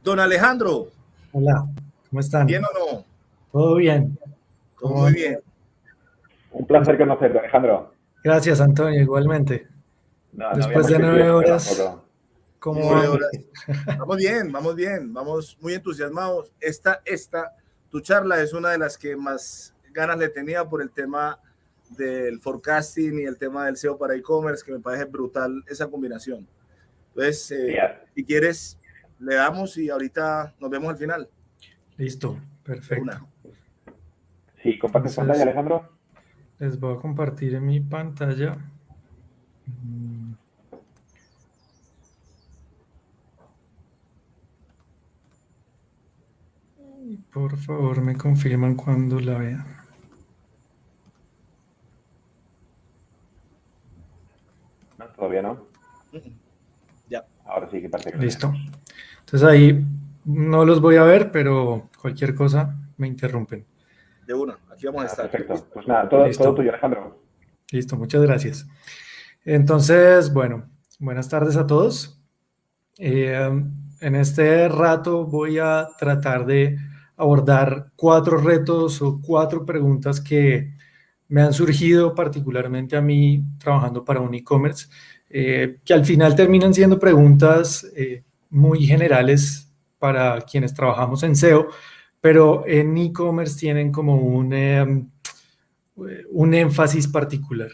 Don Alejandro. Hola, ¿cómo están? ¿Bien o no? ¿Todo bien? Todo muy bien. Un placer conocerte, Alejandro. Gracias, Antonio, igualmente. No Después de 9 horas, ¿cómo va? Vamos bien, vamos muy entusiasmados. Tu charla es una de las que más ganas le tenía por el tema del forecasting y el tema del SEO para e-commerce, que me parece brutal esa combinación. Entonces, si quieres, le damos y ahorita nos vemos al final. Listo, perfecto. Sí, ¿compartes pantalla, Alejandro? Les voy a compartir en mi pantalla. Por favor, me confirman cuando la vean. No, todavía no. Ya. Ahora sí que parece que listo. Entonces ahí no los voy a ver, pero cualquier cosa me interrumpen. De una, aquí vamos a estar. Perfecto. Pues nada, todo tuyo, Alejandro. Listo, muchas gracias. Entonces, bueno, buenas tardes a todos. En este rato voy a tratar de abordar 4 retos o 4 preguntas que me han surgido particularmente a mí trabajando para un e-commerce, que al final terminan siendo preguntas muy generales para quienes trabajamos en SEO, pero en e-commerce tienen como un énfasis particular.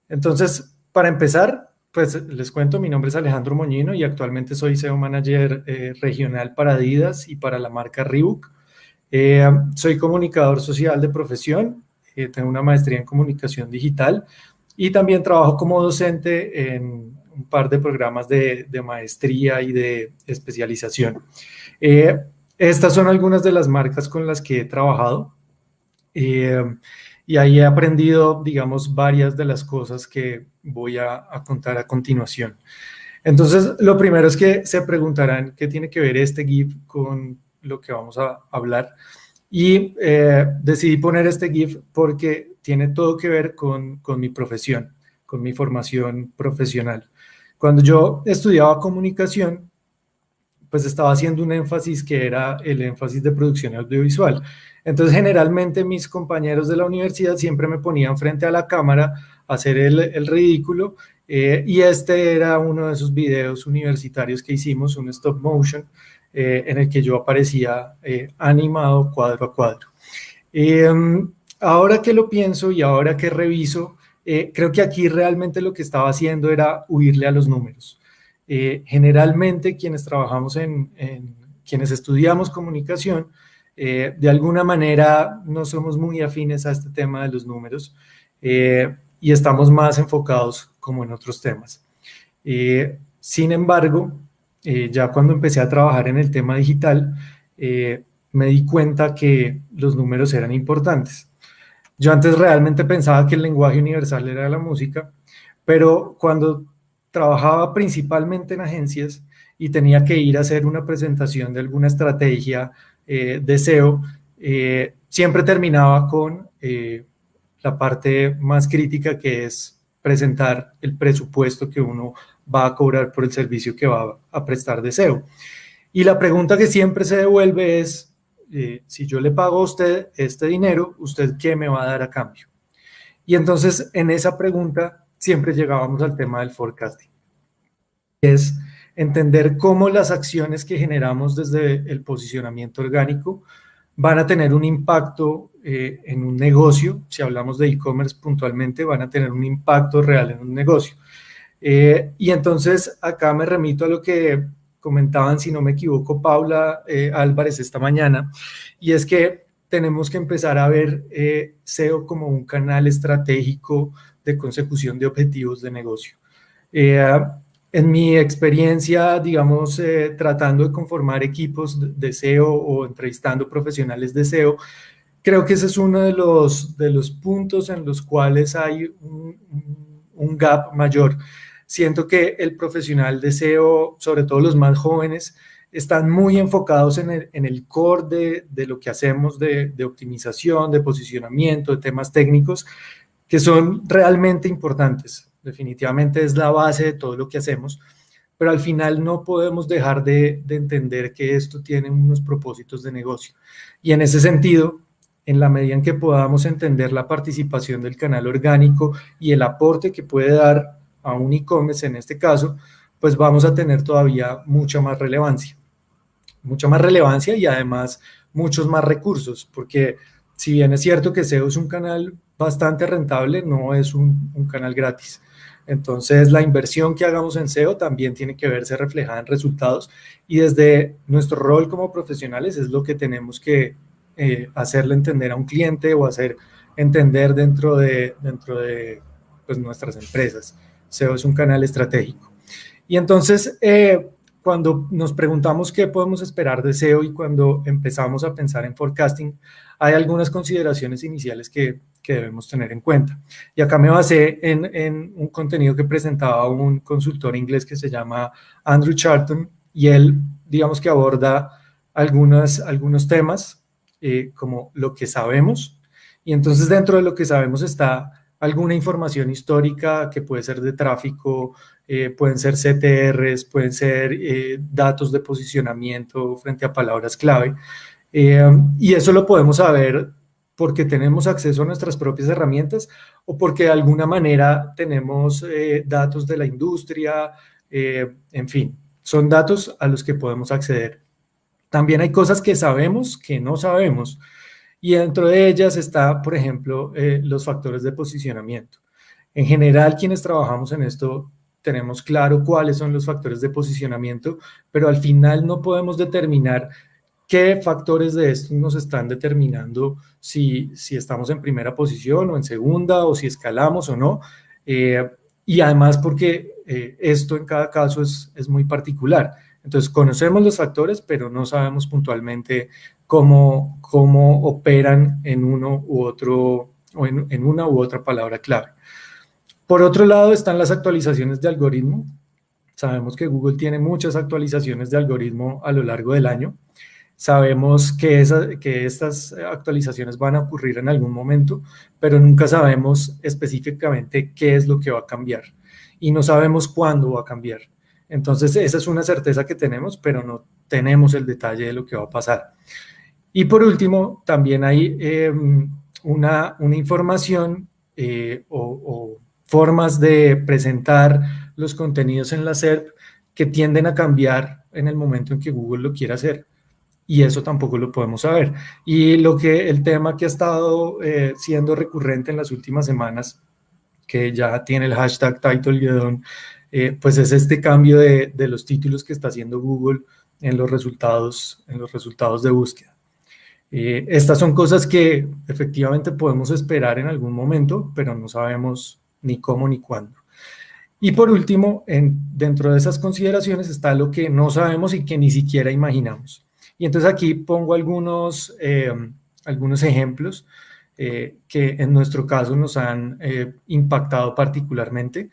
Entonces, para empezar, pues les cuento, mi nombre es Alejandro Moñino y actualmente soy SEO Manager regional para Adidas y para la marca Reebok. Soy comunicador social de profesión, tengo una maestría en comunicación digital y también trabajo como docente en un par de programas de maestría y de especialización. Estas son algunas de las marcas con las que he trabajado. Y ahí he aprendido, digamos, varias de las cosas que voy a contar a continuación. Entonces, lo primero es que se preguntarán qué tiene que ver este GIF con lo que vamos a hablar. Y decidí poner este GIF porque tiene todo que ver con mi profesión, con mi formación profesional. Cuando yo estudiaba comunicación, pues estaba haciendo un énfasis que era el énfasis de producción audiovisual. Entonces, generalmente mis compañeros de la universidad siempre me ponían frente a la cámara a hacer el ridículo, y este era uno de esos videos universitarios que hicimos, un stop motion, en el que yo aparecía animado cuadro a cuadro. Ahora que lo pienso y ahora que reviso, creo que aquí realmente lo que estaba haciendo era huirle a los números. Generalmente quienes trabajamos quienes estudiamos comunicación, de alguna manera no somos muy afines a este tema de los números, y estamos más enfocados como en otros temas. Sin embargo, ya cuando empecé a trabajar en el tema digital, me di cuenta que los números eran importantes. Yo antes realmente pensaba que el lenguaje universal era la música, pero cuando trabajaba principalmente en agencias y tenía que ir a hacer una presentación de alguna estrategia de SEO, siempre terminaba con la parte más crítica, que es presentar el presupuesto que uno va a cobrar por el servicio que va a prestar de SEO. Y la pregunta que siempre se devuelve es, si yo le pago a usted este dinero, ¿usted qué me va a dar a cambio? Y entonces en esa pregunta siempre llegábamos al tema del forecasting. Es entender cómo las acciones que generamos desde el posicionamiento orgánico van a tener un impacto en un negocio. Si hablamos de e-commerce puntualmente, van a tener un impacto real en un negocio. Y entonces acá me remito a lo que comentaban, si no me equivoco, Paula Álvarez esta mañana, y es que tenemos que empezar a ver SEO como un canal estratégico de consecución de objetivos de negocio. En mi experiencia, digamos, tratando de conformar equipos de SEO o entrevistando profesionales de SEO, creo que ese es uno de los puntos en los cuales hay un gap mayor. Siento que el profesional de SEO, sobre todo los más jóvenes, están muy enfocados en el core de lo que hacemos, de optimización, de posicionamiento, de temas técnicos, que son realmente importantes. Definitivamente es la base de todo lo que hacemos, pero al final no podemos dejar de entender que esto tiene unos propósitos de negocio. Y en ese sentido, en la medida en que podamos entender la participación del canal orgánico y el aporte que puede dar a un e-commerce en este caso, pues vamos a tener todavía mucha más relevancia y además muchos más recursos, porque si bien es cierto que SEO es un canal bastante rentable, no es un canal gratis. Entonces, la inversión que hagamos en SEO también tiene que verse reflejada en resultados y desde nuestro rol como profesionales es lo que tenemos que hacerle entender a un cliente o hacer entender dentro de pues, nuestras empresas. SEO es un canal estratégico. Y entonces, cuando nos preguntamos qué podemos esperar de SEO y cuando empezamos a pensar en forecasting, hay algunas consideraciones iniciales que debemos tener en cuenta. Y acá me basé en un contenido que presentaba un consultor inglés que se llama Andrew Charlton y él, digamos que aborda algunos temas como lo que sabemos. Y entonces dentro de lo que sabemos está alguna información histórica que puede ser de tráfico, pueden ser CTRs, pueden ser datos de posicionamiento frente a palabras clave. Y eso lo podemos saber porque tenemos acceso a nuestras propias herramientas o porque de alguna manera tenemos datos de la industria, en fin, son datos a los que podemos acceder. También hay cosas que sabemos que no sabemos y dentro de ellas está, por ejemplo, los factores de posicionamiento. En general, quienes trabajamos en esto tenemos claro cuáles son los factores de posicionamiento, pero al final no podemos determinar qué factores de estos nos están determinando si estamos en primera posición o en segunda o si escalamos o no. Y además porque esto en cada caso es muy particular. Entonces conocemos los factores, pero no sabemos puntualmente cómo operan en uno u otro o en una u otra palabra clave. Por otro lado están las actualizaciones de algoritmo. Sabemos que Google tiene muchas actualizaciones de algoritmo a lo largo del año. Sabemos que estas actualizaciones van a ocurrir en algún momento, pero nunca sabemos específicamente qué es lo que va a cambiar y no sabemos cuándo va a cambiar. Entonces, esa es una certeza que tenemos, pero no tenemos el detalle de lo que va a pasar. Y por último, también hay una información o formas de presentar los contenidos en la SERP que tienden a cambiar en el momento en que Google lo quiera hacer. Y eso tampoco lo podemos saber. Y el tema que ha estado siendo recurrente en las últimas semanas, que ya tiene el hashtag TitleGedon, pues es este cambio de los títulos que está haciendo Google en los resultados de búsqueda. Estas son cosas que efectivamente podemos esperar en algún momento, pero no sabemos ni cómo ni cuándo. Y por último, dentro de esas consideraciones está lo que no sabemos y que ni siquiera imaginamos. Y entonces aquí pongo algunos ejemplos que en nuestro caso nos han impactado particularmente.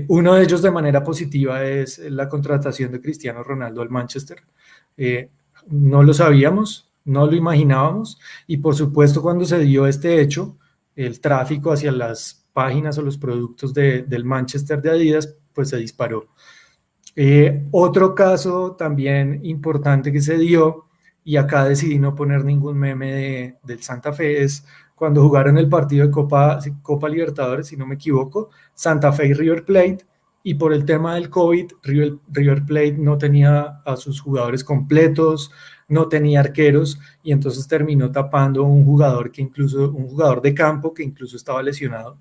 Uno de ellos de manera positiva es la contratación de Cristiano Ronaldo al Manchester. No lo sabíamos, no lo imaginábamos y por supuesto cuando se dio este hecho, el tráfico hacia las páginas o los productos del Manchester de Adidas pues se disparó. Otro caso también importante que se dio, y acá decidí no poner ningún meme del Santa Fe, es cuando jugaron el partido de Copa Libertadores, si no me equivoco, Santa Fe y River Plate, y por el tema del COVID, River Plate no tenía a sus jugadores completos, no tenía arqueros, y entonces terminó tapando un jugador de campo que incluso estaba lesionado,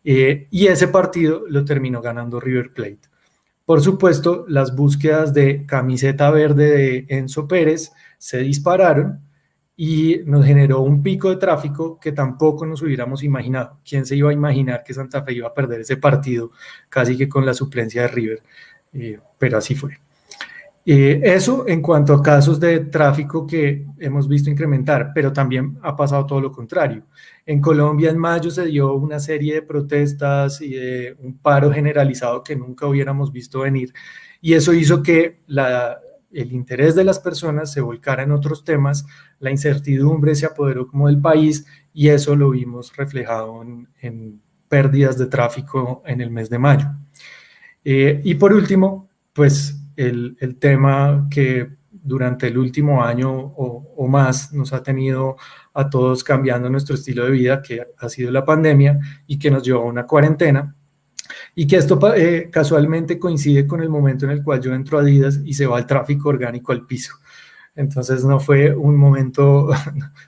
y ese partido lo terminó ganando River Plate. Por supuesto, las búsquedas de camiseta verde de Enzo Pérez se dispararon y nos generó un pico de tráfico que tampoco nos hubiéramos imaginado. ¿Quién se iba a imaginar que Santa Fe iba a perder ese partido casi que con la suplencia de River? Pero así fue. Eso en cuanto a casos de tráfico que hemos visto incrementar, pero también ha pasado todo lo contrario. En Colombia en mayo se dio una serie de protestas y de un paro generalizado que nunca hubiéramos visto venir y eso hizo que el interés de las personas se volcara en otros temas, la incertidumbre se apoderó como del país y eso lo vimos reflejado en pérdidas de tráfico en el mes de mayo. Y por último, pues el tema que durante el último año o más nos ha tenido a todos cambiando nuestro estilo de vida, que ha sido la pandemia y que nos llevó a una cuarentena, y que esto casualmente coincide con el momento en el cual yo entro a Adidas y se va el tráfico orgánico al piso. Entonces no fue un momento,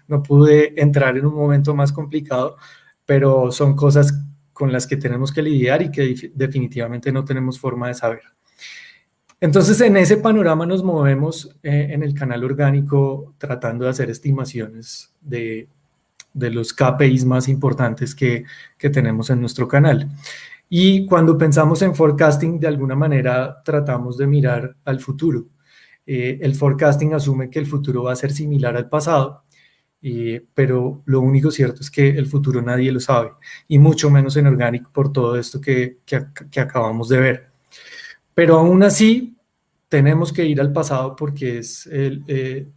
no pude entrar en un momento más complicado, pero son cosas con las que tenemos que lidiar y que definitivamente no tenemos forma de saber. Entonces, en ese panorama nos movemos en el canal orgánico tratando de hacer estimaciones de los KPIs más importantes que tenemos en nuestro canal. Y cuando pensamos en forecasting, de alguna manera tratamos de mirar al futuro. El forecasting asume que el futuro va a ser similar al pasado, pero lo único cierto es que el futuro nadie lo sabe, y mucho menos en orgánico por todo esto que acabamos de ver. Pero aún así, tenemos que ir al pasado porque es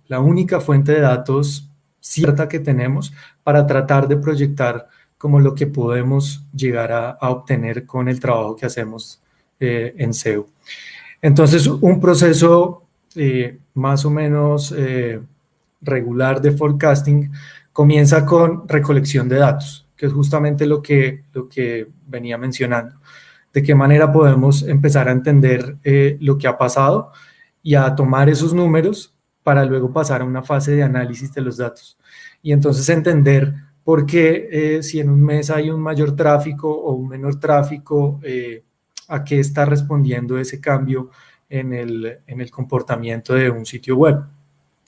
la única fuente de datos cierta que tenemos para tratar de proyectar como lo que podemos llegar a obtener con el trabajo que hacemos en SEO. Entonces, un proceso más o menos regular de forecasting comienza con recolección de datos, que es justamente lo que venía mencionando. De qué manera podemos empezar a entender lo que ha pasado y a tomar esos números para luego pasar a una fase de análisis de los datos. Y entonces entender por qué si en un mes hay un mayor tráfico o un menor tráfico, a qué está respondiendo ese cambio en el comportamiento de un sitio web.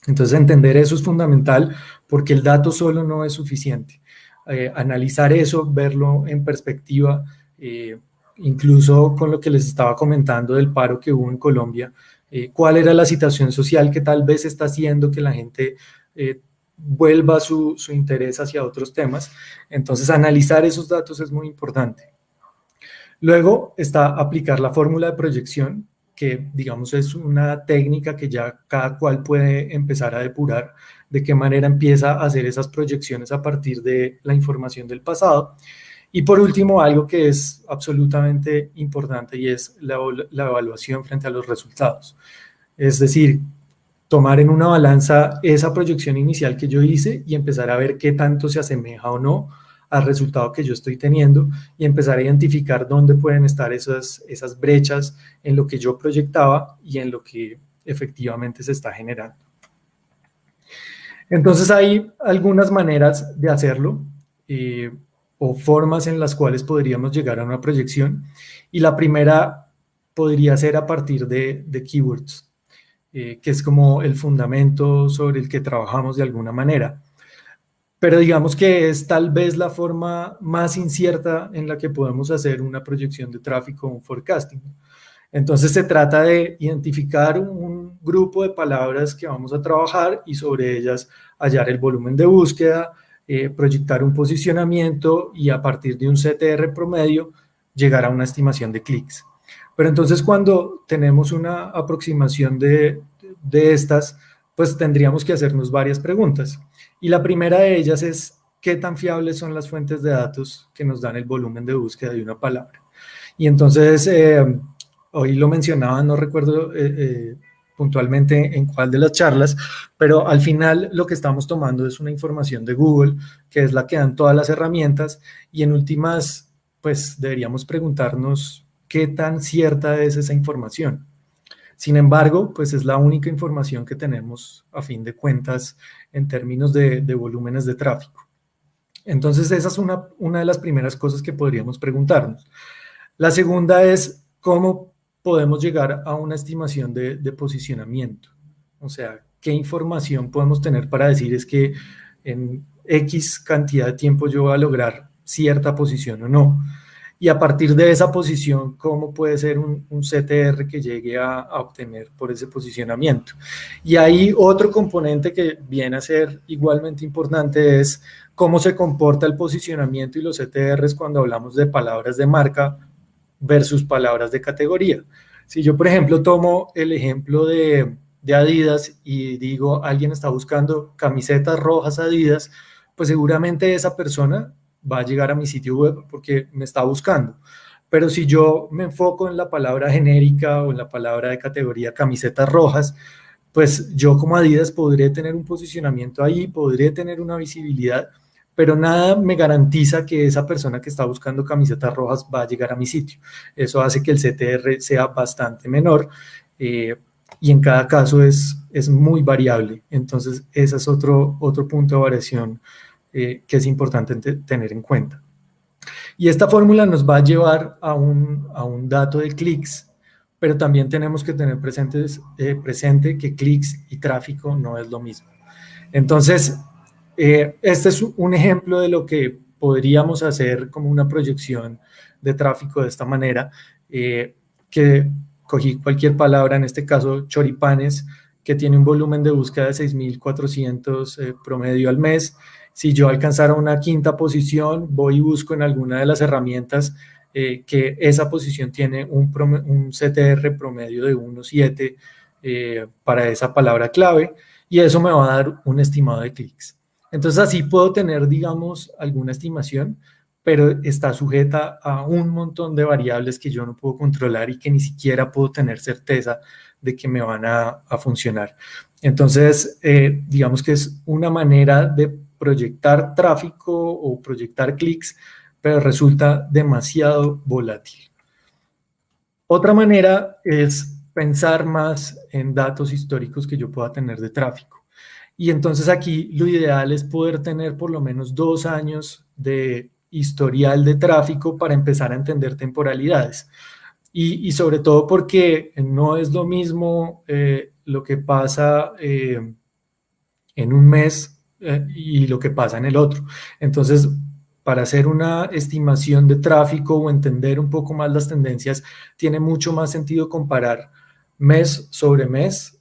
Entonces entender eso es fundamental porque el dato solo no es suficiente. Analizar eso, verlo en perspectiva, incluso con lo que les estaba comentando del paro que hubo en Colombia, cuál era la situación social que tal vez está haciendo que la gente vuelva su interés hacia otros temas. Entonces, analizar esos datos es muy importante. Luego está aplicar la fórmula de proyección, que digamos es una técnica que ya cada cual puede empezar a depurar, de qué manera empieza a hacer esas proyecciones a partir de la información del pasado. Y por último, algo que es absolutamente importante y es la evaluación frente a los resultados. Es decir, tomar en una balanza esa proyección inicial que yo hice y empezar a ver qué tanto se asemeja o no al resultado que yo estoy teniendo y empezar a identificar dónde pueden estar esas brechas en lo que yo proyectaba y en lo que efectivamente se está generando. Entonces hay algunas maneras de hacerlo o formas en las cuales podríamos llegar a una proyección, y la primera podría ser a partir de keywords, que es como el fundamento sobre el que trabajamos de alguna manera. Pero digamos que es tal vez la forma más incierta en la que podemos hacer una proyección de tráfico o un forecasting. Entonces se trata de identificar un grupo de palabras que vamos a trabajar y sobre ellas hallar el volumen de búsqueda, proyectar un posicionamiento y a partir de un CTR promedio llegar a una estimación de clics. Pero entonces cuando tenemos una aproximación de estas, pues tendríamos que hacernos varias preguntas. Y la primera de ellas es, ¿qué tan fiables son las fuentes de datos que nos dan el volumen de búsqueda de una palabra? Y entonces, hoy lo mencionaba, no recuerdo puntualmente en cuál de las charlas, pero al final lo que estamos tomando es una información de Google, que es la que dan todas las herramientas, y en últimas, pues deberíamos preguntarnos qué tan cierta es esa información. Sin embargo, pues es la única información que tenemos a fin de cuentas en términos de volúmenes de tráfico. Entonces, esa es una de las primeras cosas que podríamos preguntarnos. La segunda es cómo podemos llegar a una estimación de posicionamiento. O sea, ¿qué información podemos tener para decir es que en X cantidad de tiempo yo voy a lograr cierta posición o no? Y a partir de esa posición, ¿cómo puede ser un CTR que llegue a obtener por ese posicionamiento? Y ahí otro componente que viene a ser igualmente importante es cómo se comporta el posicionamiento y los CTRs cuando hablamos de palabras de marca versus palabras de categoría. Si yo, por ejemplo, tomo el ejemplo de Adidas y digo, alguien está buscando camisetas rojas Adidas, pues seguramente esa persona va a llegar a mi sitio web porque me está buscando. pero si yo me enfoco en la palabra genérica o en la palabra de categoría camisetas rojas, pues yo como Adidas podré tener un posicionamiento ahí, podré tener una visibilidad, pero nada me garantiza que esa persona que está buscando camisetas rojas va a llegar a mi sitio. Eso hace que el CTR sea bastante menor y en cada caso es muy variable. Entonces, ese es otro punto de variación que es importante tener en cuenta. Y esta fórmula nos va a llevar a un dato de clics, pero también tenemos que tener presente que clics y tráfico no es lo mismo. Entonces, este es un ejemplo de lo que podríamos hacer como una proyección de tráfico de esta manera, que cogí cualquier palabra, en este caso choripanes, que tiene un volumen de búsqueda de 6,400 promedio al mes. Si yo alcanzara una quinta posición, voy y busco en alguna de las herramientas que esa posición tiene un CTR promedio de 1,7 para esa palabra clave, y eso me va a dar un estimado de clics. Entonces así puedo tener, digamos, alguna estimación, pero está sujeta a un montón de variables que yo no puedo controlar y que ni siquiera puedo tener certeza de que me van a funcionar. Entonces, digamos que es una manera de proyectar tráfico o proyectar clics, pero resulta demasiado volátil. Otra manera es pensar más en datos históricos que yo pueda tener de tráfico. Y entonces aquí lo ideal es poder tener por lo menos 2 años de historial de tráfico para empezar a entender temporalidades. Y sobre todo porque no es lo mismo lo que pasa en un mes y lo que pasa en el otro. Entonces, para hacer una estimación de tráfico o entender un poco más las tendencias, tiene mucho más sentido comparar mes sobre mes,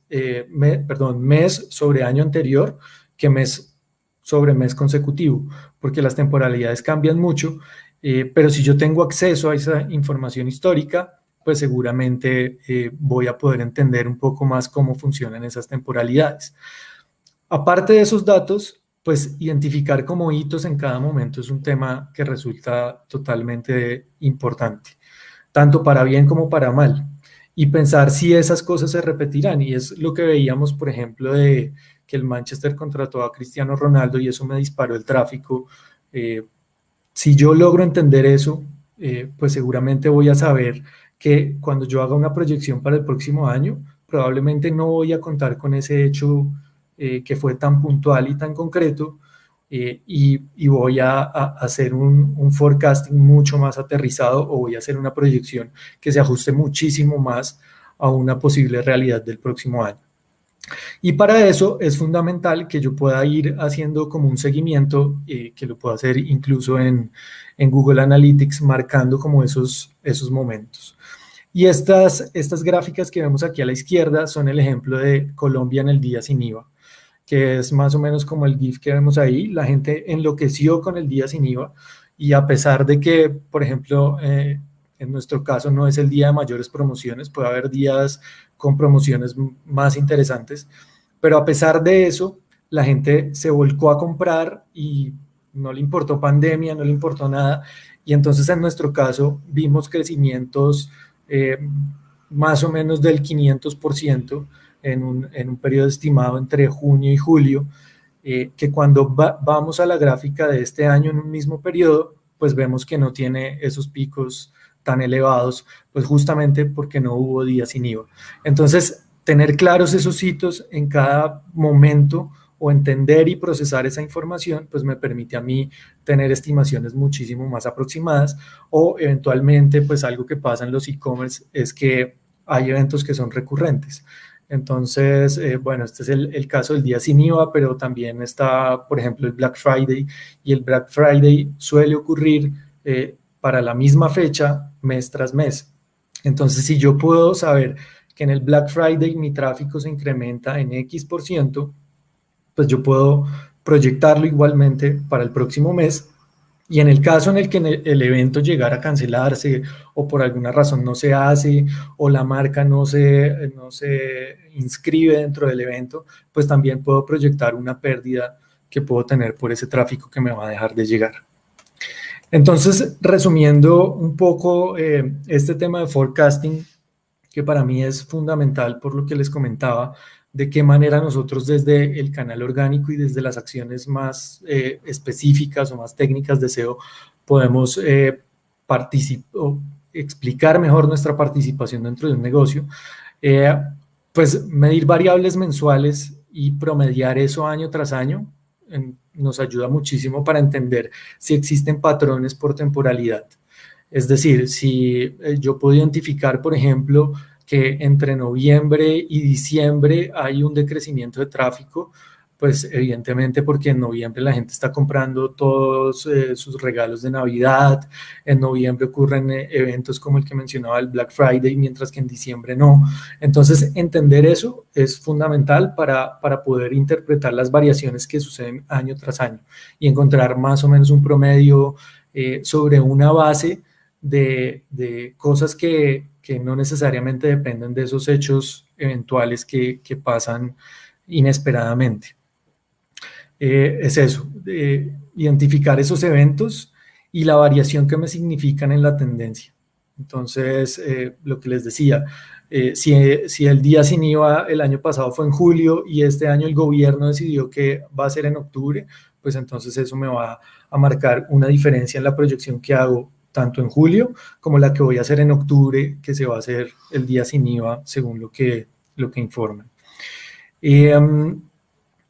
mes sobre año anterior que mes sobre mes consecutivo, porque las temporalidades cambian mucho, pero si yo tengo acceso a esa información histórica, pues seguramente voy a poder entender un poco más cómo funcionan esas temporalidades. Aparte de esos datos, pues identificar como hitos en cada momento es un tema que resulta totalmente importante, tanto para bien como para mal, y pensar si esas cosas se repetirán. Y es lo que veíamos, por ejemplo, de que el Manchester contrató a Cristiano Ronaldo y eso me disparó el tráfico. Si yo logro entender eso, pues seguramente voy a saber que cuando yo haga una proyección para el próximo año, probablemente no voy a contar con ese hecho que fue tan puntual y tan concreto, y voy a hacer un forecasting mucho más aterrizado, o voy a hacer una proyección que se ajuste muchísimo más a una posible realidad del próximo año. Y para eso es fundamental que yo pueda ir haciendo como un seguimiento, que lo puedo hacer incluso en Google Analytics, marcando como esos momentos. Y estas gráficas que vemos aquí a la izquierda son el ejemplo de Colombia en el día sin IVA, que es más o menos como el GIF que vemos ahí. La gente enloqueció con el día sin IVA, y a pesar de que, por ejemplo, en nuestro caso no es el día de mayores promociones, puede haber días con promociones más interesantes, pero a pesar de eso, la gente se volcó a comprar y no le importó pandemia, no le importó nada, y entonces en nuestro caso vimos crecimientos más o menos del 500% en un periodo estimado entre junio y julio, que cuando vamos a la gráfica de este año en un mismo periodo, pues vemos que no tiene esos picos tan elevados, pues justamente porque no hubo días sin IVA. Entonces, tener claros esos hitos en cada momento o entender y procesar esa información, pues me permite a mí tener estimaciones muchísimo más aproximadas, o eventualmente, pues algo que pasa en los e-commerce es que hay eventos que son recurrentes. Entonces, bueno, este es el caso del día sin IVA, pero también está, por ejemplo, el Black Friday, y el Black Friday suele ocurrir para la misma fecha, mes tras mes. Entonces, si yo puedo saber que en el Black Friday mi tráfico se incrementa en X%, pues yo puedo proyectarlo igualmente para el próximo mes. Y en el caso en el que el evento llegara a cancelarse, o por alguna razón no se hace, o la marca no se inscribe dentro del evento, pues también puedo proyectar una pérdida que puedo tener por ese tráfico que me va a dejar de llegar. Entonces, resumiendo un poco este tema de forecasting, que para mí es fundamental por lo que les comentaba, de qué manera nosotros desde el canal orgánico y desde las acciones más específicas o más técnicas de SEO podemos explicar mejor nuestra participación dentro de un negocio. Pues medir variables mensuales y promediar eso año tras año nos ayuda muchísimo para entender si existen patrones por temporalidad. Es decir, si yo puedo identificar, por ejemplo, que entre noviembre y diciembre hay un decrecimiento de tráfico, pues evidentemente porque en noviembre la gente está comprando todos sus regalos de Navidad, en noviembre ocurren eventos como el que mencionaba el Black Friday, mientras que en diciembre no. Entonces, entender eso es fundamental para poder interpretar las variaciones que suceden año tras año y encontrar más o menos un promedio sobre una base de cosas que no necesariamente dependen de esos hechos eventuales que pasan inesperadamente. Es eso, identificar esos eventos y la variación que me significan en la tendencia. Entonces, lo que les decía, si el día sin IVA el año pasado fue en julio y este año el gobierno decidió que va a ser en octubre, pues entonces eso me va a marcar una diferencia en la proyección que hago tanto en julio como la que voy a hacer en octubre, que se va a hacer el día sin IVA según lo que informan.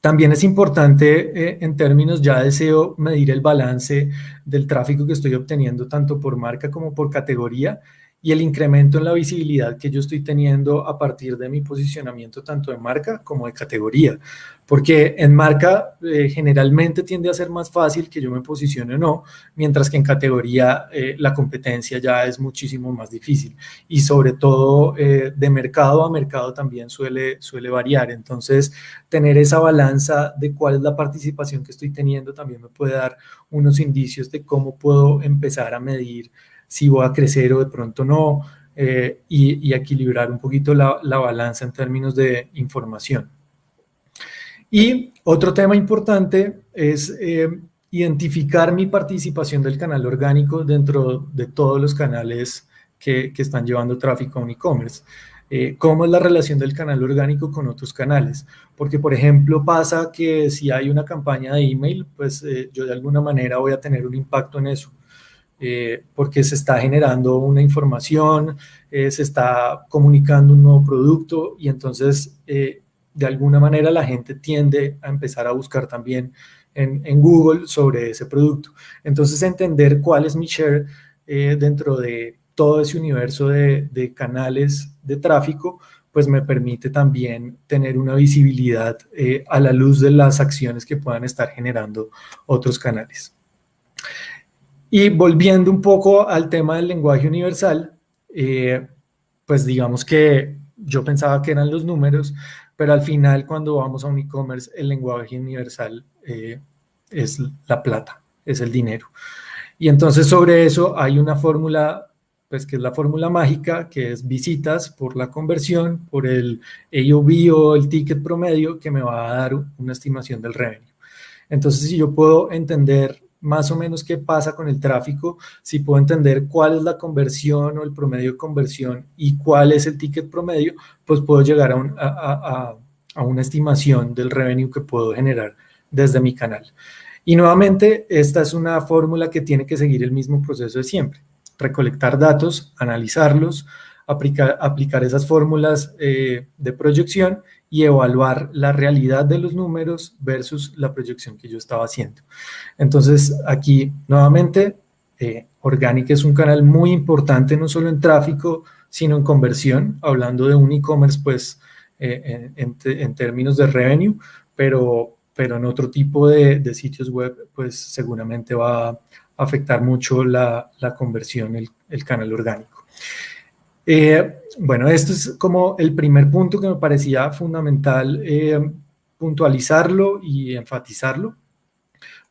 También es importante en términos ya de SEO medir el balance del tráfico que estoy obteniendo tanto por marca como por categoría y el incremento en la visibilidad que yo estoy teniendo a partir de mi posicionamiento tanto de marca como de categoría. Porque en marca generalmente tiende a ser más fácil que yo me posicione o no, mientras que en categoría la competencia ya es muchísimo más difícil. Y sobre todo de mercado a mercado también suele variar. Entonces, tener esa balanza de cuál es la participación que estoy teniendo también me puede dar unos indicios de cómo puedo empezar a medir si voy a crecer o de pronto no, y equilibrar un poquito la balanza en términos de información. Y otro tema importante es identificar mi participación del canal orgánico dentro de todos los canales que están llevando tráfico a un e-commerce. ¿Cómo es la relación del canal orgánico con otros canales? Porque, por ejemplo, pasa que si hay una campaña de email, pues yo de alguna manera voy a tener un impacto en eso. Porque se está generando una información, se está comunicando un nuevo producto y entonces de alguna manera la gente tiende a empezar a buscar también en Google sobre ese producto. Entonces entender cuál es mi share dentro de todo ese universo de canales de tráfico, pues me permite también tener una visibilidad a la luz de las acciones que puedan estar generando otros canales. Y volviendo un poco al tema del lenguaje universal, pues digamos que yo pensaba que eran los números, pero al final cuando vamos a un e-commerce, el lenguaje universal es la plata, es el dinero. Y entonces sobre eso hay una fórmula, pues que es la fórmula mágica, que es visitas por la conversión, por el AOV o el ticket promedio, que me va a dar una estimación del revenue. Entonces, si yo puedo entender más o menos qué pasa con el tráfico, si puedo entender cuál es la conversión o el promedio de conversión y cuál es el ticket promedio, pues puedo llegar a una estimación del revenue que puedo generar desde mi canal. Y nuevamente, esta es una fórmula que tiene que seguir el mismo proceso de siempre. Recolectar datos, analizarlos, aplicar esas fórmulas de proyección y evaluar la realidad de los números versus la proyección que yo estaba haciendo. Entonces, aquí nuevamente, Organic es un canal muy importante no solo en tráfico, sino en conversión, hablando de un e-commerce, pues, en términos de revenue, pero en otro tipo de sitios web, pues, seguramente va a afectar mucho la conversión, el canal orgánico. Bueno, esto es como el primer punto que me parecía fundamental puntualizarlo y enfatizarlo,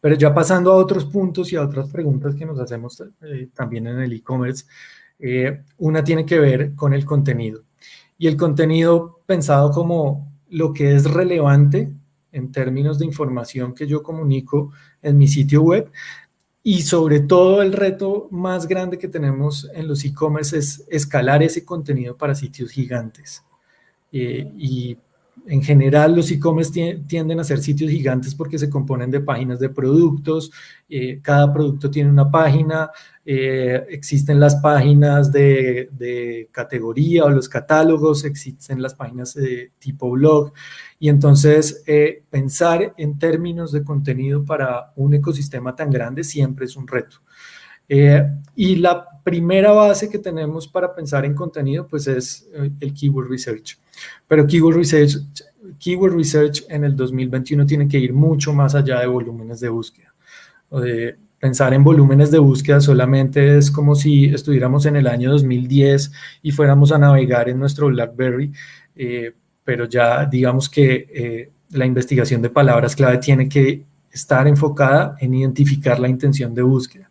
pero ya pasando a otros puntos y a otras preguntas que nos hacemos también en el e-commerce, una tiene que ver con el contenido, y el contenido pensado como lo que es relevante en términos de información que yo comunico en mi sitio web Y sobre todo el reto más grande que tenemos en los e-commerce es escalar ese contenido para sitios gigantes. Y en general los e-commerce tienden a ser sitios gigantes porque se componen de páginas de productos, cada producto tiene una página, existen las páginas de categoría o los catálogos, existen las páginas de tipo blog, y entonces pensar en términos de contenido para un ecosistema tan grande siempre es un reto. Y la primera base que tenemos para pensar en contenido pues es el Keyword Research. Pero Keyword Research en el 2021 tiene que ir mucho más allá de volúmenes de búsqueda. Pensar en volúmenes de búsqueda solamente es como si estuviéramos en el año 2010 y fuéramos a navegar en nuestro BlackBerry, pero ya digamos que la investigación de palabras clave tiene que estar enfocada en identificar la intención de búsqueda.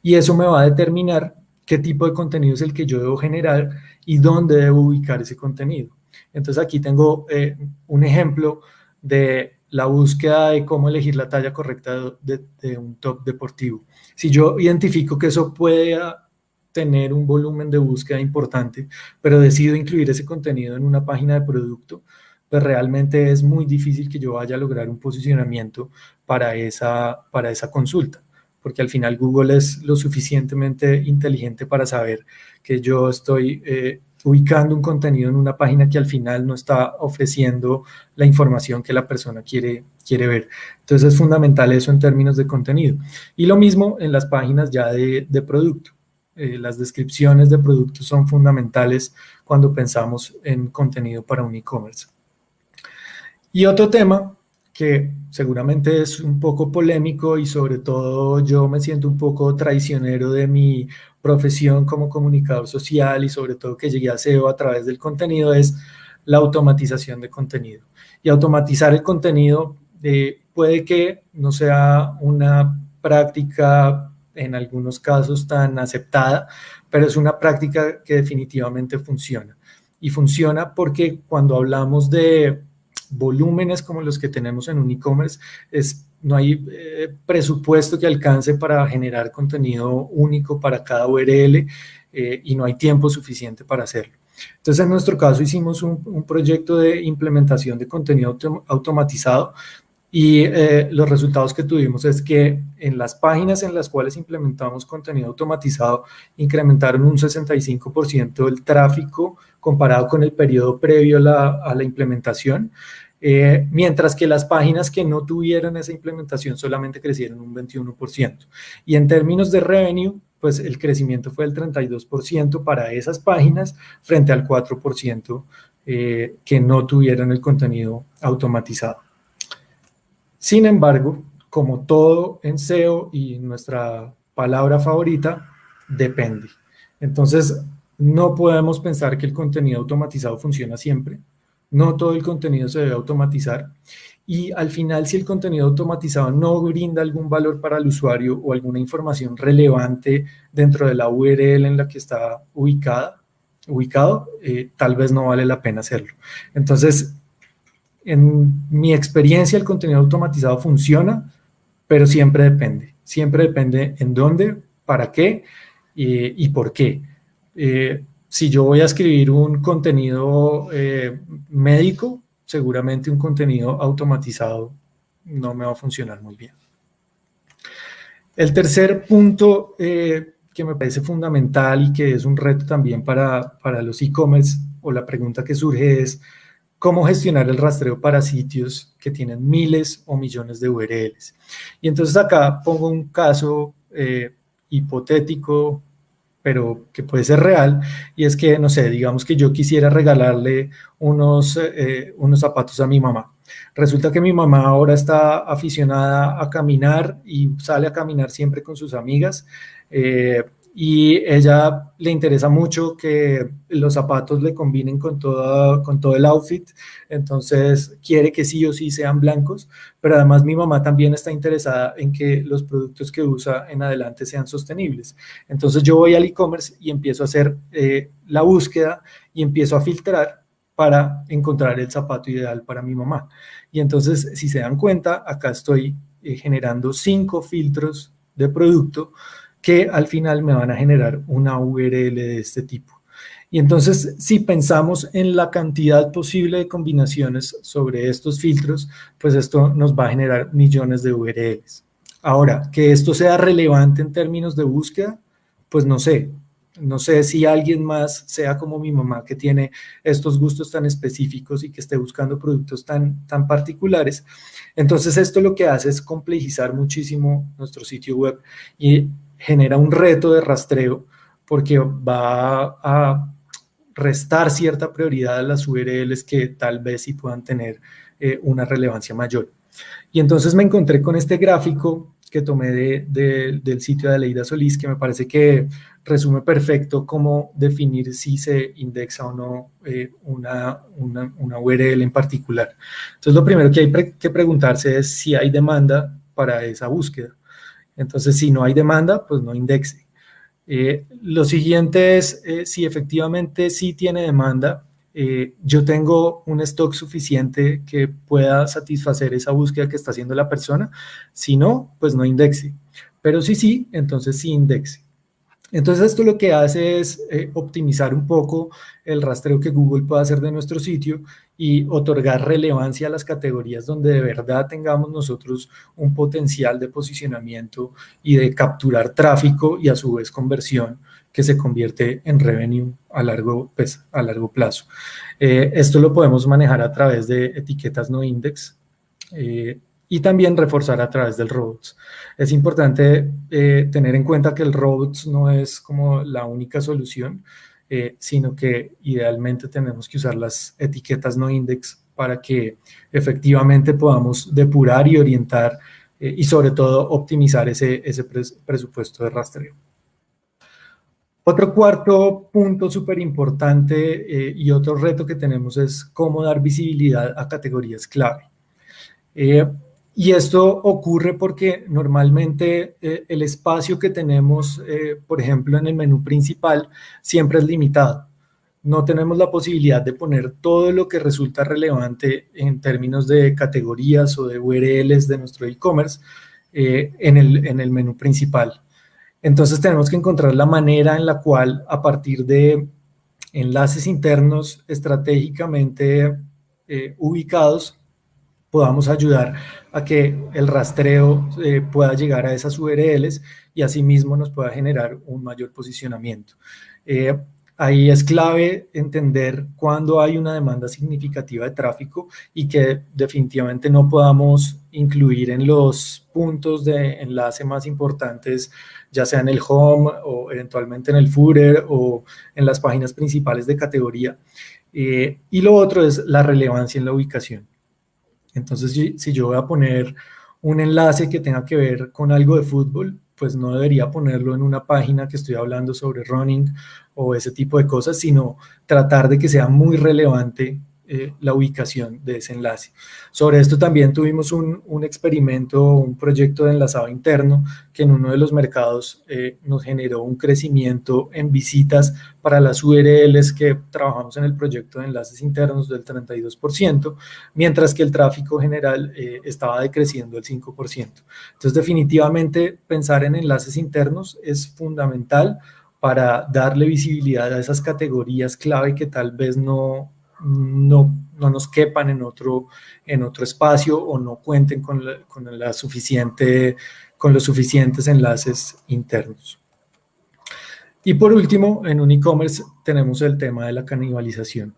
Y eso me va a determinar qué tipo de contenido es el que yo debo generar y dónde debo ubicar ese contenido. Entonces aquí tengo un ejemplo de la búsqueda de cómo elegir la talla correcta de un top deportivo. Si yo identifico que eso puede tener un volumen de búsqueda importante, pero decido incluir ese contenido en una página de producto, pues realmente es muy difícil que yo vaya a lograr un posicionamiento para esa consulta, porque al final Google es lo suficientemente inteligente para saber que yo estoy ubicando un contenido en una página que al final no está ofreciendo la información que la persona quiere ver. Entonces es fundamental eso en términos de contenido. Y lo mismo en las páginas ya de producto. Las descripciones de productos son fundamentales cuando pensamos en contenido para un e-commerce. Y otro tema que seguramente es un poco polémico y sobre todo yo me siento un poco traicionero de mi profesión como comunicador social y sobre todo que llegué a SEO a través del contenido, es la automatización de contenido. Y automatizar el contenido puede que no sea una práctica en algunos casos tan aceptada, pero es una práctica que definitivamente funciona. Y funciona porque cuando hablamos de volúmenes como los que tenemos en un e-commerce, no hay presupuesto que alcance para generar contenido único para cada URL y no hay tiempo suficiente para hacerlo. Entonces, en nuestro caso hicimos un proyecto de implementación de contenido automatizado y los resultados que tuvimos es que en las páginas en las cuales implementamos contenido automatizado incrementaron un 65% el tráfico comparado con el periodo previo a la implementación, mientras que las páginas que no tuvieron esa implementación solamente crecieron un 21%. Y en términos de revenue, pues el crecimiento fue del 32% para esas páginas frente al 4% que no tuvieron el contenido automatizado. Sin embargo, como todo en SEO y nuestra palabra favorita, depende. Entonces, no podemos pensar que el contenido automatizado funciona siempre. No todo el contenido se debe automatizar. Y al final, si el contenido automatizado no brinda algún valor para el usuario o alguna información relevante dentro de la URL en la que está ubicado, tal vez no vale la pena hacerlo. Entonces, en mi experiencia, el contenido automatizado funciona, pero siempre depende en dónde, para qué y por qué. Si yo voy a escribir un contenido médico, seguramente un contenido automatizado no me va a funcionar muy bien. El tercer punto que me parece fundamental y que es un reto también para los e-commerce, o la pregunta que surge es, ¿cómo gestionar el rastreo para sitios que tienen miles o millones de URLs? Y entonces acá pongo un caso hipotético, pero que puede ser real, y es que, no sé, digamos que yo quisiera regalarle unos zapatos a mi mamá. Resulta que mi mamá ahora está aficionada a caminar y sale a caminar siempre con sus amigas, y ella le interesa mucho que los zapatos le combinen con todo el outfit, entonces quiere que sí o sí sean blancos, pero además mi mamá también está interesada en que los productos que usa en adelante sean sostenibles. Entonces yo voy al e-commerce y empiezo a hacer la búsqueda y empiezo a filtrar para encontrar el zapato ideal para mi mamá. Y entonces, si se dan cuenta, acá estoy generando 5 filtros de producto que al final me van a generar una URL de este tipo. Y entonces, si pensamos en la cantidad posible de combinaciones sobre estos filtros, pues esto nos va a generar millones de URLs. Ahora, que esto sea relevante en términos de búsqueda, pues no sé. No sé si alguien más, sea como mi mamá, que tiene estos gustos tan específicos y que esté buscando productos tan particulares. Entonces, esto lo que hace es complejizar muchísimo nuestro sitio web y genera un reto de rastreo porque va a restar cierta prioridad a las URLs que tal vez sí puedan tener una relevancia mayor. Y entonces me encontré con este gráfico que tomé del sitio de Aleida Solís, que me parece que resume perfecto cómo definir si se indexa o no una URL en particular. Entonces, lo primero que hay que preguntarse es si hay demanda para esa búsqueda. Entonces, si no hay demanda, pues no indexe. Lo siguiente es si efectivamente sí tiene demanda, yo tengo un stock suficiente que pueda satisfacer esa búsqueda que está haciendo la persona. Si no, pues no indexe. Pero si sí, entonces sí indexe. Entonces esto lo que hace es optimizar un poco el rastreo que Google puede hacer de nuestro sitio y otorgar relevancia a las categorías donde de verdad tengamos nosotros un potencial de posicionamiento y de capturar tráfico y a su vez conversión que se convierte en revenue a largo plazo. Esto lo podemos manejar a través de etiquetas no index y también reforzar a través del robots. Es importante tener en cuenta que el robots no es como la única solución, sino que idealmente tenemos que usar las etiquetas no index para que efectivamente podamos depurar y orientar y sobre todo optimizar ese presupuesto de rastreo. Otro cuarto punto súper importante y otro reto que tenemos es cómo dar visibilidad a categorías clave. Y esto ocurre porque normalmente el espacio que tenemos, por ejemplo, en el menú principal, siempre es limitado. No tenemos la posibilidad de poner todo lo que resulta relevante en términos de categorías o de URLs de nuestro e-commerce en el menú principal. Entonces tenemos que encontrar la manera en la cual, a partir de enlaces internos estratégicamente ubicados, podamos ayudar a que el rastreo pueda llegar a esas URLs y asimismo nos pueda generar un mayor posicionamiento. Ahí es clave entender cuándo hay una demanda significativa de tráfico y que definitivamente no podamos incluir en los puntos de enlace más importantes, ya sea en el home o eventualmente en el footer o en las páginas principales de categoría. Y lo otro es la relevancia en la ubicación. Entonces, si yo voy a poner un enlace que tenga que ver con algo de fútbol, pues no debería ponerlo en una página que estoy hablando sobre running o ese tipo de cosas, sino tratar de que sea muy relevante la ubicación de ese enlace. Sobre esto también tuvimos un experimento, un proyecto de enlazado interno que en uno de los mercados nos generó un crecimiento en visitas para las URLs que trabajamos en el proyecto de enlaces internos del 32%, mientras que el tráfico general estaba decreciendo el 5%. Entonces, definitivamente pensar en enlaces internos es fundamental para darle visibilidad a esas categorías clave que tal vez no nos quepan en otro espacio o no cuenten con los suficientes enlaces internos. Y por último, en un e-commerce tenemos el tema de la canibalización.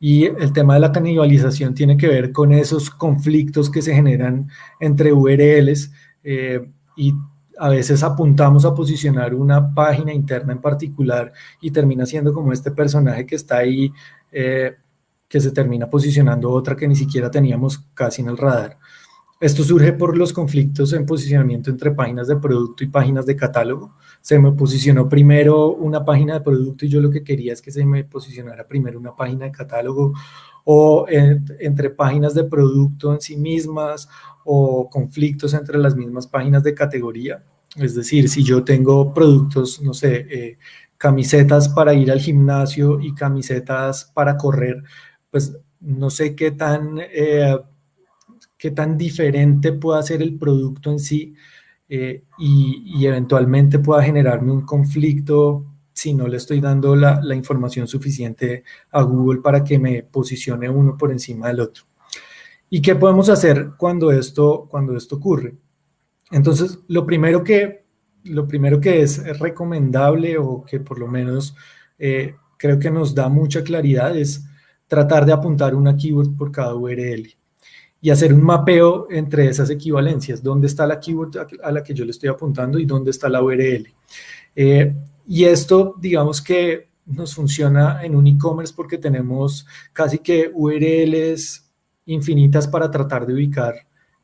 Y el tema de la canibalización tiene que ver con esos conflictos que se generan entre URLs y a veces apuntamos a posicionar una página interna en particular y termina siendo como este personaje que está ahí, que se termina posicionando otra que ni siquiera teníamos casi en el radar. Esto surge por los conflictos en posicionamiento entre páginas de producto y páginas de catálogo. Se me posicionó primero una página de producto y yo lo que quería es que se me posicionara primero una página de catálogo, o entre páginas de producto en sí mismas, o conflictos entre las mismas páginas de categoría. Es decir, si yo tengo productos, no sé, camisetas para ir al gimnasio y camisetas para correr, pues no sé qué tan diferente pueda ser el producto en sí y eventualmente pueda generarme un conflicto si no le estoy dando la información suficiente a Google para que me posicione uno por encima del otro. ¿Y qué podemos hacer cuando esto ocurre? Entonces, lo primero que es recomendable o que por lo menos creo que nos da mucha claridad es tratar de apuntar una keyword por cada URL y hacer un mapeo entre esas equivalencias. ¿Dónde está la keyword a la que yo le estoy apuntando y dónde está la URL? Y esto, digamos que nos funciona en un e-commerce porque tenemos casi que URLs infinitas para tratar de ubicar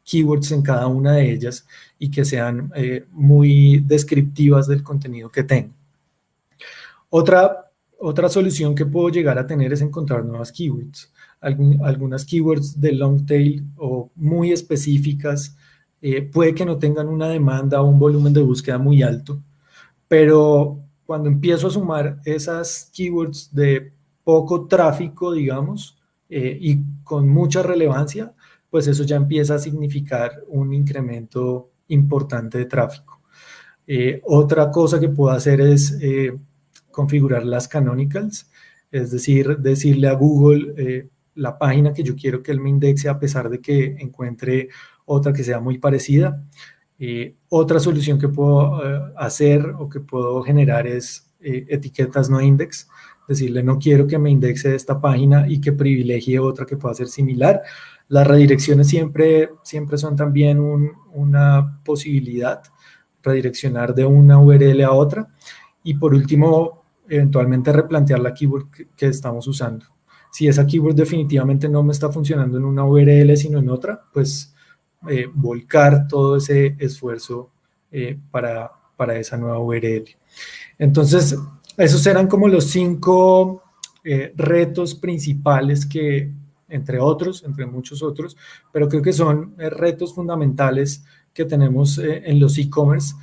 keywords en cada una de ellas y que sean muy descriptivas del contenido que tengo. Otra solución que puedo llegar a tener es encontrar nuevas keywords. Algunas keywords de long tail o muy específicas puede que no tengan una demanda o un volumen de búsqueda muy alto, pero cuando empiezo a sumar esas keywords de poco tráfico, digamos, y con mucha relevancia, pues eso ya empieza a significar un incremento importante de tráfico. Otra cosa que puedo hacer es configurar las canonicals, es decir, decirle a Google la página que yo quiero que él me indexe a pesar de que encuentre otra que sea muy parecida. Otra solución que puedo hacer o que puedo generar es etiquetas no index, decirle no quiero que me indexe esta página y que privilegie otra que pueda ser similar. Las redirecciones siempre son también una posibilidad, redireccionar de una URL a otra. Y por último, eventualmente replantear la keyword que estamos usando. Si esa keyword definitivamente no me está funcionando en una URL sino en otra, pues volcar todo ese esfuerzo para esa nueva URL. Entonces, esos eran como los 5 retos principales que, entre muchos otros, pero creo que son retos fundamentales que tenemos en los e-commerce,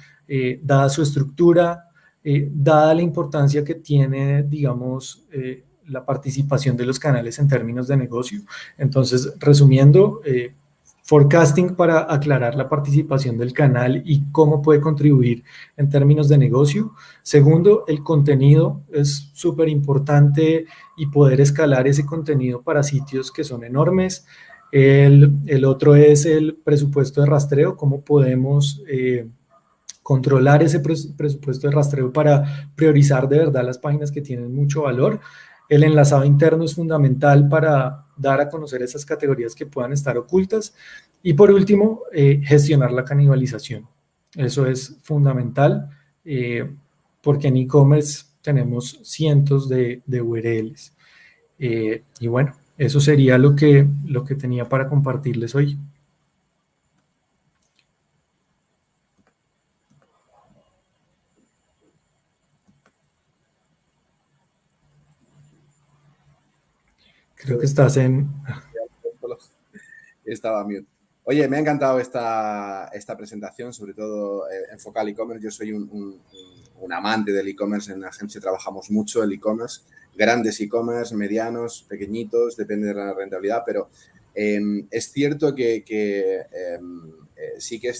dada su estructura, dada la importancia que tiene, digamos, la participación de los canales en términos de negocio. Entonces, resumiendo, forecasting para aclarar la participación del canal y cómo puede contribuir en términos de negocio. Segundo, el contenido es súper importante y poder escalar ese contenido para sitios que son enormes. El otro es el presupuesto de rastreo, cómo podemos controlar ese presupuesto de rastreo para priorizar de verdad las páginas que tienen mucho valor. El enlazado interno es fundamental para dar a conocer esas categorías que puedan estar ocultas. Y por último, gestionar la canibalización. Eso es fundamental porque en e-commerce tenemos cientos de URLs. Y bueno, eso sería lo que tenía para compartirles hoy. Creo que estás en... Estaba mute. Oye, me ha encantado esta presentación, sobre todo enfocada al e-commerce. Yo soy un amante del e-commerce. En la agencia trabajamos mucho el e-commerce, grandes e-commerce, medianos, pequeñitos, depende de la rentabilidad, pero es cierto que sí que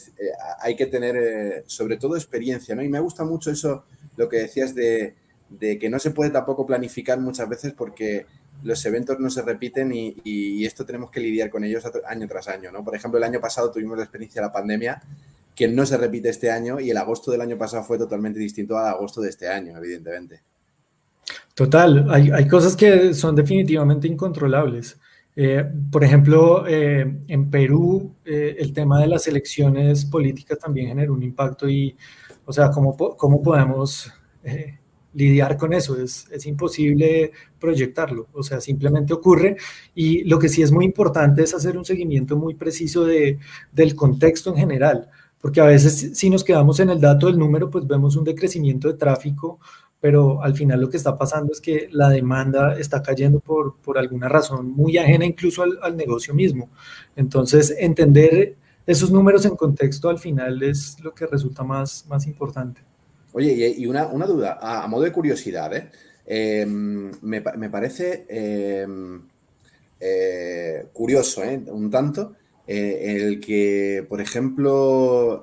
hay que tener sobre todo experiencia, ¿no? Y me gusta mucho eso, lo que decías de que no se puede tampoco planificar muchas veces porque los eventos no se repiten y esto tenemos que lidiar con ellos año tras año, ¿no? Por ejemplo, el año pasado tuvimos la experiencia de la pandemia que no se repite este año y el agosto del año pasado fue totalmente distinto al agosto de este año, evidentemente. Total, hay cosas que son definitivamente incontrolables. Por ejemplo, en Perú, el tema de las elecciones políticas también generó un impacto y, o sea, ¿cómo podemos lidiar con eso? Es imposible proyectarlo, o sea, simplemente ocurre y lo que sí es muy importante es hacer un seguimiento muy preciso del contexto en general, porque a veces si nos quedamos en el dato del número, pues vemos un decrecimiento de tráfico, pero al final lo que está pasando es que la demanda está cayendo por alguna razón muy ajena incluso al negocio mismo. Entonces, entender esos números en contexto al final es lo que resulta más importante. Oye, y una duda, a modo de curiosidad, me parece curioso, un tanto, el que, por ejemplo,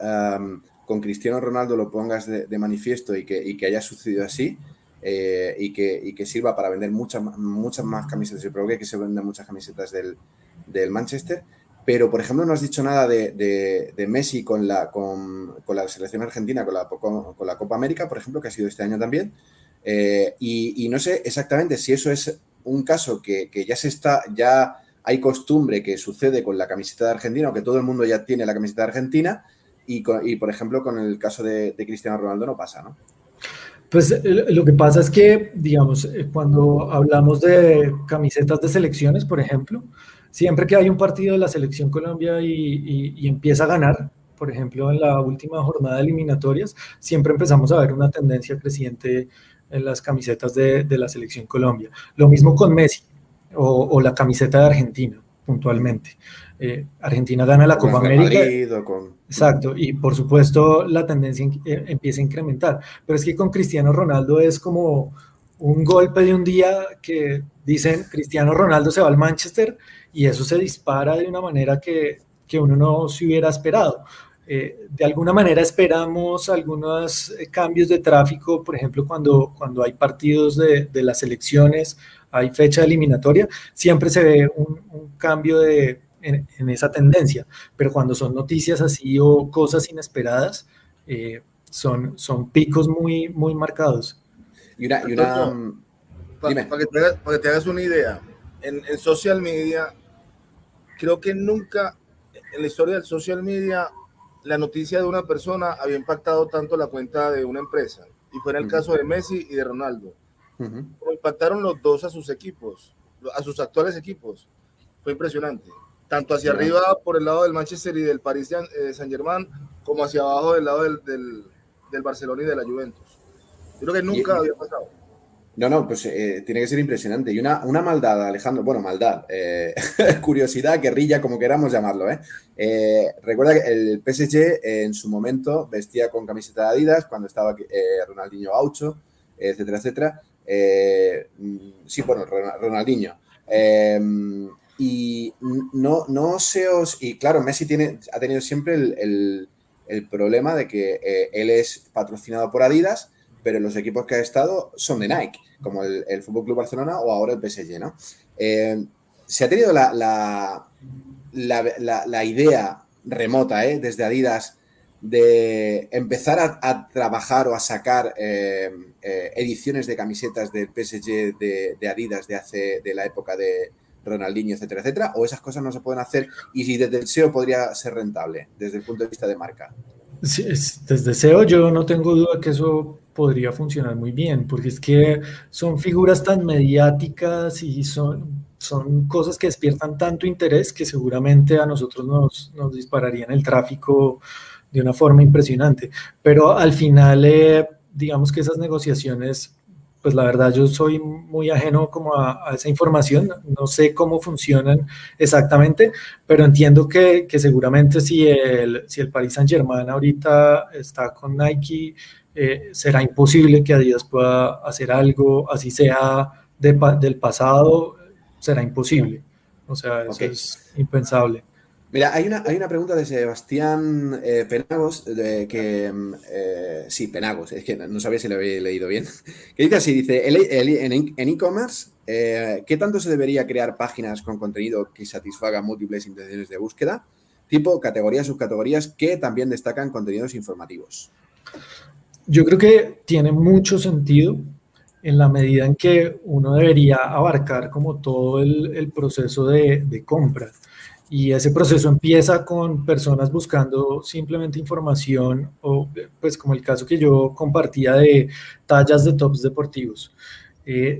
con Cristiano Ronaldo lo pongas de manifiesto y que haya sucedido así, y que sirva para vender muchas más camisetas. Yo creo que se venden muchas camisetas del Manchester, pero por ejemplo no has dicho nada de Messi con la selección argentina, con la Copa América, por ejemplo, que ha sido este año también, y no sé exactamente si eso es un caso que ya hay costumbre que sucede con la camiseta de Argentina, o que todo el mundo ya tiene la camiseta de Argentina, y por ejemplo con el caso de Cristiano Ronaldo no pasa, ¿no? Pues lo que pasa es que, digamos, cuando hablamos de camisetas de selecciones, por ejemplo, siempre que hay un partido de la Selección Colombia y empieza a ganar, por ejemplo, en la última jornada de eliminatorias, siempre empezamos a ver una tendencia creciente en las camisetas de la Selección Colombia. Lo mismo con Messi o la camiseta de Argentina, puntualmente. Argentina gana la Copa América. Madrid, o con... Exacto, y por supuesto la tendencia empieza a incrementar, pero es que con Cristiano Ronaldo es como un golpe de un día que dicen Cristiano Ronaldo se va al Manchester y eso se dispara de una manera que uno no se hubiera esperado. De alguna manera esperamos algunos cambios de tráfico, por ejemplo, cuando hay partidos de las elecciones, hay fecha eliminatoria, siempre se ve un cambio en esa tendencia, pero cuando son noticias así o cosas inesperadas, son picos muy, muy marcados. Para que te hagas una idea, en social media, creo que nunca en la historia del social media la noticia de una persona había impactado tanto la cuenta de una empresa, y fue en el caso de Messi y de Ronaldo. Como impactaron los dos a sus equipos, a sus actuales equipos, fue impresionante. Tanto hacia arriba por el lado del Manchester y del Paris Saint-Germain, como hacia abajo del lado del Barcelona y de la Juventus. Yo creo que nunca había pasado. No, pues tiene que ser impresionante. Y una maldad, Alejandro, bueno, maldad, curiosidad, guerrilla, como queramos llamarlo, recuerda que el PSG en su momento vestía con camiseta de Adidas cuando estaba Ronaldinho Gaucho, etcétera, etcétera. Sí, bueno, Ronaldinho. Y no se os... Y claro, Messi ha tenido siempre el problema de que él es patrocinado por Adidas, pero los equipos que ha estado son de Nike, como el FC Barcelona o ahora el PSG, ¿no? Se ha tenido la idea remota, desde Adidas, de empezar a trabajar o a sacar ediciones de camisetas del PSG de Adidas de la época de Ronaldinho, etcétera, etcétera, o esas cosas no se pueden hacer, y si desde el SEO podría ser rentable, desde el punto de vista de marca. Sí, desde SEO yo no tengo duda que eso podría funcionar muy bien, porque es que son figuras tan mediáticas y son cosas que despiertan tanto interés que seguramente a nosotros nos dispararían el tráfico de una forma impresionante. Pero al final, digamos que esas negociaciones, pues la verdad yo soy muy ajeno como a esa información, no sé cómo funcionan exactamente, pero entiendo que seguramente si el Paris Saint-Germain ahorita está con Nike, será imposible que Adidas pueda hacer algo, así sea del pasado, será imposible. O sea, eso es impensable. Mira, hay una pregunta de Sebastián Penagos, sí, Penagos, es que no sabía si lo había leído bien, que dice así, en e-commerce, ¿qué tanto se debería crear páginas con contenido que satisfaga múltiples intenciones de búsqueda, tipo categorías, subcategorías, que también destacan contenidos informativos? Yo creo que tiene mucho sentido en la medida en que uno debería abarcar como todo el proceso de compra. Y ese proceso empieza con personas buscando simplemente información, o pues como el caso que yo compartía de tallas de tops deportivos.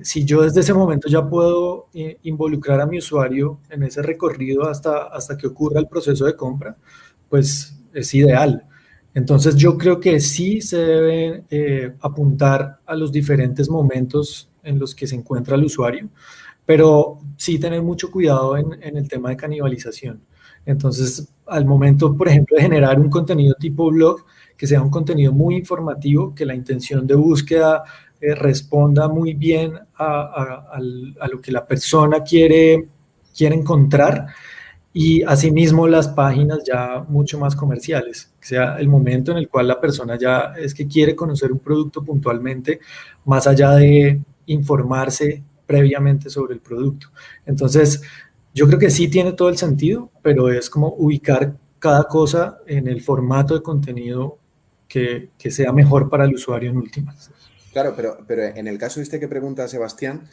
Si yo desde ese momento ya puedo involucrar a mi usuario en ese recorrido hasta que ocurra el proceso de compra, pues es ideal. Entonces yo creo que sí se debe apuntar a los diferentes momentos en los que se encuentra el usuario, pero sí tener mucho cuidado en el tema de canibalización. Entonces, al momento, por ejemplo, de generar un contenido tipo blog, que sea un contenido muy informativo, que la intención de búsqueda responda muy bien a lo que la persona quiere encontrar, y asimismo las páginas ya mucho más comerciales, que sea el momento en el cual la persona ya es que quiere conocer un producto puntualmente, más allá de informarse previamente sobre el producto. Entonces, yo creo que sí tiene todo el sentido, pero es como ubicar cada cosa en el formato de contenido que sea mejor para el usuario en últimas. Claro, pero en el caso este que pregunta Sebastián,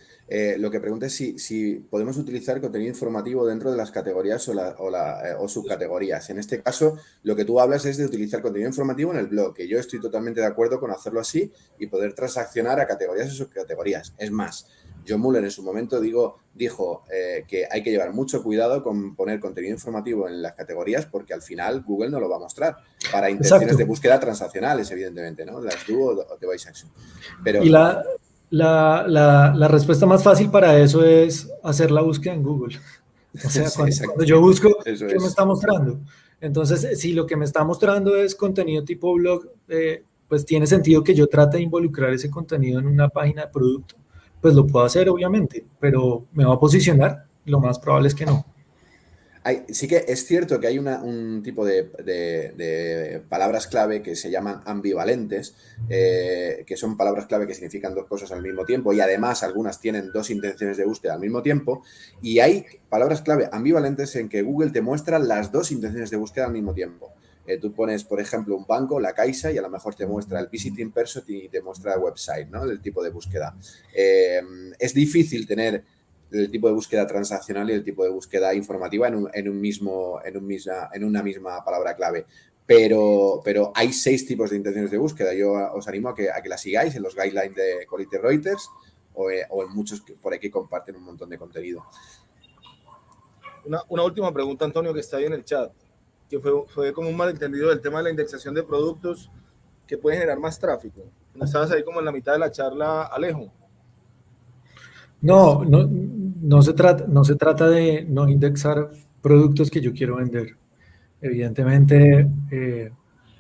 lo que pregunta es si podemos utilizar contenido informativo dentro de las categorías o subcategorías. En este caso, lo que tú hablas es de utilizar contenido informativo en el blog, que yo estoy totalmente de acuerdo con hacerlo así y poder transaccionar a categorías y subcategorías. Es más, John Mueller en su momento dijo que hay que llevar mucho cuidado con poner contenido informativo en las categorías porque al final Google no lo va a mostrar para intenciones Exacto. de búsqueda transaccionales, evidentemente, ¿no? Las do o device action. Pero, Y la respuesta más fácil para eso es hacer la búsqueda en Google. O sea, cuando yo busco, eso ¿qué me es. está mostrando? Entonces, si lo que me está mostrando es contenido tipo blog, pues tiene sentido que yo trate de involucrar ese contenido en una página de producto. Pues lo puedo hacer, obviamente, pero ¿me va a posicionar? Lo más probable es que no. Sí que es cierto que hay un tipo de palabras clave que se llaman ambivalentes, que son palabras clave que significan dos cosas al mismo tiempo y además algunas tienen dos intenciones de búsqueda al mismo tiempo. Y hay palabras clave ambivalentes en que Google te muestra las dos intenciones de búsqueda al mismo tiempo. Tú pones, por ejemplo, un banco, la Caixa, y a lo mejor te muestra el visiting person y te muestra el website, ¿no? El tipo de búsqueda. Es difícil tener el tipo de búsqueda transaccional y el tipo de búsqueda informativa en una misma palabra clave. Pero hay 6 tipos de intenciones de búsqueda. Yo os animo a que la sigáis en los guidelines de Quality Reuters o en muchos por ahí que comparten un montón de contenido. Una última pregunta, Antonio, que está ahí en el chat, que fue como un malentendido del tema de la indexación de productos que puede generar más tráfico. Estabas ahí como en la mitad de la charla, Alejo. No se trata de no indexar productos que yo quiero vender. Evidentemente,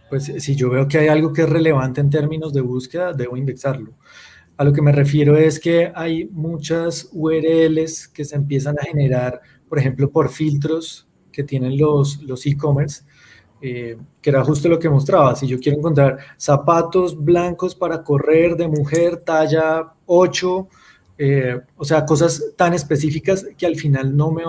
pues si yo veo que hay algo que es relevante en términos de búsqueda, debo indexarlo. A lo que me refiero es que hay muchas URLs que se empiezan a generar, por ejemplo, por filtros que tienen los e-commerce, que era justo lo que mostraba. Si yo quiero encontrar zapatos blancos para correr de mujer talla 8, o sea, cosas tan específicas que al final no me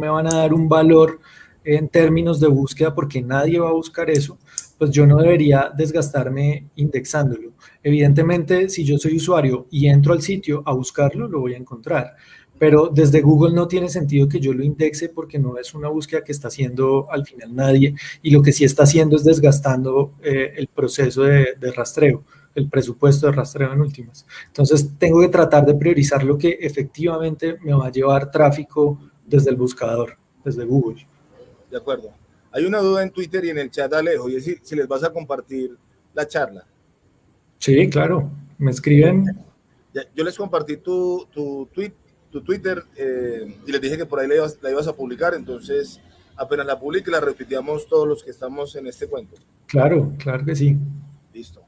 van a dar un valor en términos de búsqueda porque nadie va a buscar eso, pues yo no debería desgastarme indexándolo. Evidentemente, si yo soy usuario y entro al sitio a buscarlo, lo voy a encontrar. Pero desde Google no tiene sentido que yo lo indexe porque no es una búsqueda que está haciendo al final nadie y lo que sí está haciendo es desgastando el proceso de rastreo, el presupuesto de rastreo en últimas. Entonces tengo que tratar de priorizar lo que efectivamente me va a llevar tráfico desde el buscador, desde Google. De acuerdo. Hay una duda en Twitter y en el chat, Alejo, y es si les vas a compartir la charla. Sí, claro. Me escriben. Yo les compartí tu Twitter y les dije que por ahí la ibas a publicar, entonces apenas la publique la retuiteamos todos los que estamos en este cuento. Claro, claro que sí. Listo.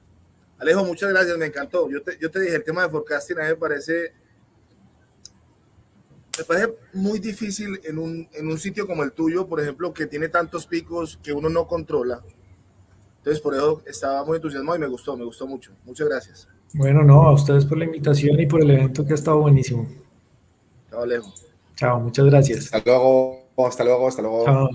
Alejo, muchas gracias, me encantó. Yo te dije, el tema de forecasting a mí me parece muy difícil en un sitio como el tuyo, por ejemplo, que tiene tantos picos que uno no controla. Entonces, por eso estaba muy entusiasmado y me gustó mucho. Muchas gracias. Bueno, no, a ustedes por la invitación y por el evento que ha estado buenísimo. Chao, Alejo. Chao, muchas gracias. Hasta luego. Chao.